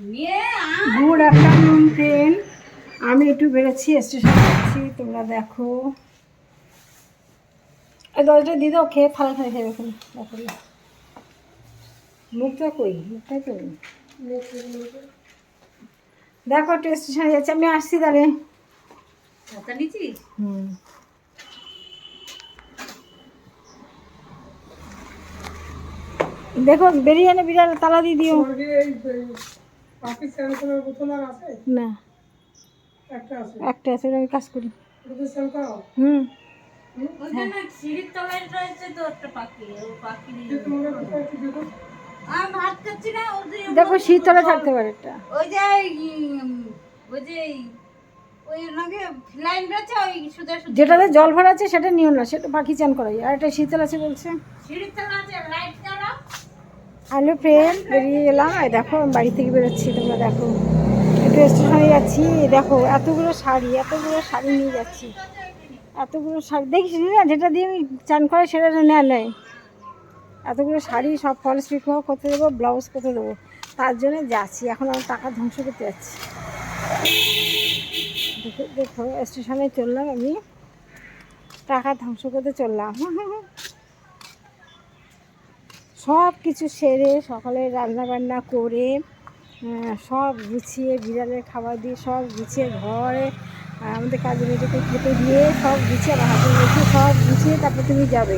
Good afternoon train. আমি একটু বেরোচ্ছি, স্টেশনে যাচ্ছি। তোমরা দেখো, এই দরজাটা দিয়ে দাও, খেয়ে থালা থালা খেয়ে দেখুন। দেখো মুখটা কই, মুখটাই তো দেখো, একটু স্টেশনে যাচ্ছি। আমি আসছি তাহলে। হুম, দেখো বেরিয়ে এনে বিড়াল তালা দিয়ে দিও। না, একটা আছে, আমি কাজ করি। হুম, দেখো শীতলা থাকতে পারে একটা। যেটাতে জল ভরা আছে সেটা নিও না, সেটা পাখি চান করাই। আর একটা শীতল আছে বলছে। হ্যালো ফ্রেন্ড, বেরিয়ে এলাম। এই দেখো আমি বাড়ি থেকে বেরোচ্ছি। তোমরা দেখো, একটু স্টেশনে যাচ্ছি। দেখো এতগুলো শাড়ি নিয়ে যাচ্ছি। এতগুলো শাড়ি দেখিস না, যেটা দিয়ে আমি চান করে সেটা নেয় নেয়। এতগুলো শাড়ি সব ফলস পিকো করতে দেবো, ব্লাউজ করতে দেবো, তার জন্য যাচ্ছি। এখন আমার টাকা ধ্বংস করতে যাচ্ছি। দেখো স্টেশনে চললাম, আমি টাকা ধ্বংস করতে চললাম। সব কিছু সেরে সকালে রান্না বান্না করে সব গুছিয়ে, বিড়ালের খাবার দিয়ে সব গুছিয়ে, ঘরে আমাদের কাজে মেয়েটাকে খেতে দিয়ে সব গুছিয়ে আমার হাতে রেখে সব গুছিয়ে তারপর তুমি যাবে।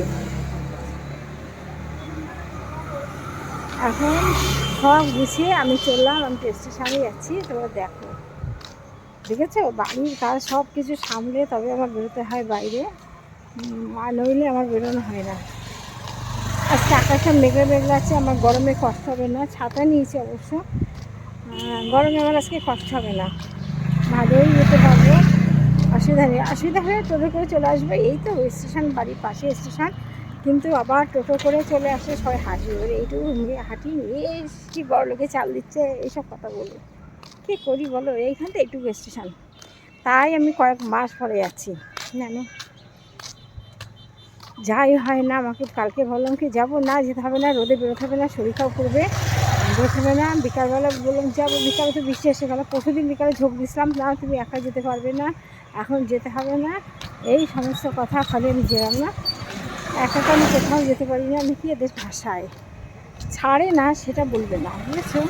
এখন সব গুছিয়ে আমি চললাম, আমি স্টেশনে যাচ্ছি। তোমরা দেখো, দেখেছো বাড়ির কাজ সব কিছু সামলে তবে আমার বেরোতে হয় বাইরে, আর নইলে আমার বেরোনো হয় না। আজকে আকাশটা মেঘলা মেঘলা আছে, আমার গরমে কষ্ট হবে না। ছাতা নিয়েছি অবশ্য, গরমে আমার আজকে কষ্ট হবে না, ভালোই যেতে পারবো। অসুবিধা হলে টোটো করে চলে আসবে। এই তো স্টেশন, বাড়ির পাশে স্টেশন, কিন্তু আবার টোটো করে চলে আসে সবাই হাসি বলে, এইটুকু হাঁটি এই কি বড় লোকে চাল দিচ্ছে, এইসব কথা বলে কী করি বলো। এইখান থেকে এইটুকু স্টেশন, তাই আমি কয়েক মাস পরে যাচ্ছি। জানো যাই হয় না, আমাকে কালকে বললাম কি যাবো না, যেতে হবে না, রোদে বেরোতে হবে না, শরীর খারাপ করবে, বেরোতে হবে না। বিকালবেলা বললাম যাবো, বিকালে তো বৃষ্টি এসে গেলো। পরশুদিন বিকালে ঝোঁক দিয়েছিলাম, না তুমি একা যেতে পারবে না, এখন যেতে হবে না, এই সমস্ত কথা। ফলে আমি যেলাম না। একা তো আমি কোথাও যেতে পারি না। আমি কি এদের ভাষায় ছাড়ে না সেটা বলবে না, বুঝেছো?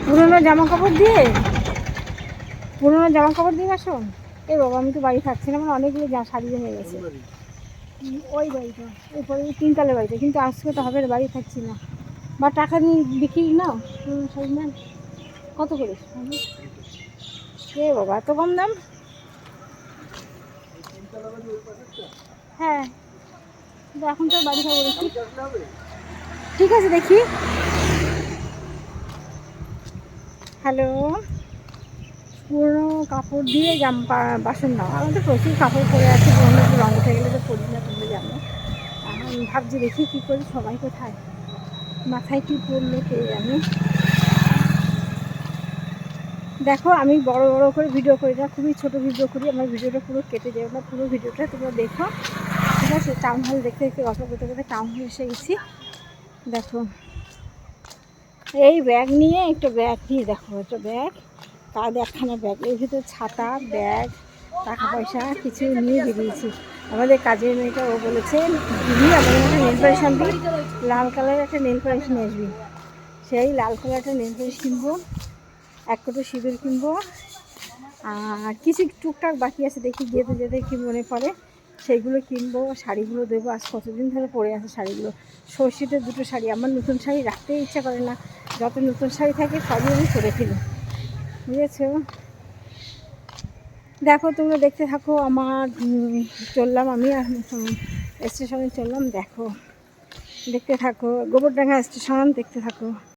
পুরোনো জামা কাপড় দিয়ে আসো। এ বাবা, আমি তো বাড়ি থাকছি না, আমার অনেকগুলো শাড়ি জমে গেছে। ওই বাড়িটা, এরপরে তিনতলা বাড়িটা, কিন্তু আজকে তো হবে, বাড়ি থাকছি না। বা টাকা নিয়ে বিক্রি নাও, শাড়ি নেন। কত করে? এ বাবা, এত কম দাম? হ্যাঁ, কিন্তু এখন তো বাড়ি থাকবো। দেখি, ঠিক আছে দেখি। হ্যালো, পুরোনো কাপড় দিয়ে বাসন নাও। আমাদের প্রচুর কাপড় পরে আছে, পুরোনো রঙ উঠে গেলে তো পরি না, তুমি জানো। এখন ভাবছি দেখি কী করি, সবাই কোথায়, মাথায় কী পড়লো কে জানে। দেখো আমি বড় বড় করে ভিডিও করি না, খুবই ছোট ভিডিও করি। আমার ভিডিওটা পুরো কেটে যাবে না, পুরো ভিডিওটা তোমরা দেখো, ঠিক আছে? টাউন হল দেখতে দেখতে গল্প করতে করতে টাউন হল এসে গেছি। দেখো এই ব্যাগ নিয়ে, একটা ব্যাগ নিয়ে, দেখো একটা ব্যাগ, কাঁধে একখানা ব্যাগ, এর ভিতরে ছাতা, ব্যাগ, টাকা পয়সা কিছু নিয়ে বেরিয়েছি। আমাদের কাজের মেয়েটা ও বলেছে, দিদি আমাদের একটা নেল পালিশ আনবি, লাল কালারের একটা নেল পালিশ নিয়ে আসবি। সেই লাল কালারটা নেল পালিশ কিনবো, এক কোটো সিঁদুর কিনবো, আর কিছু টুকটাক বাকি আছে, দেখি যেতে যেতে কী মনে পড়ে সেইগুলো কিনবো। শাড়িগুলো দেবো, আজ কতদিন ধরে পরে আছে শাড়িগুলো। ষষ্ঠীতে দুটো শাড়ি, আমার নতুন শাড়ি রাখতেই ইচ্ছা করে না, যত নতুন শাড়ি থাকে সবই আমি পরে ফেলি, বুঝেছো? দেখো তোমরা দেখতে থাকো, আমার চললাম আমি স্টেশনে চললাম। দেখো দেখতে থাকো, গোবরডাঙ্গা স্টেশন দেখতে থাকো।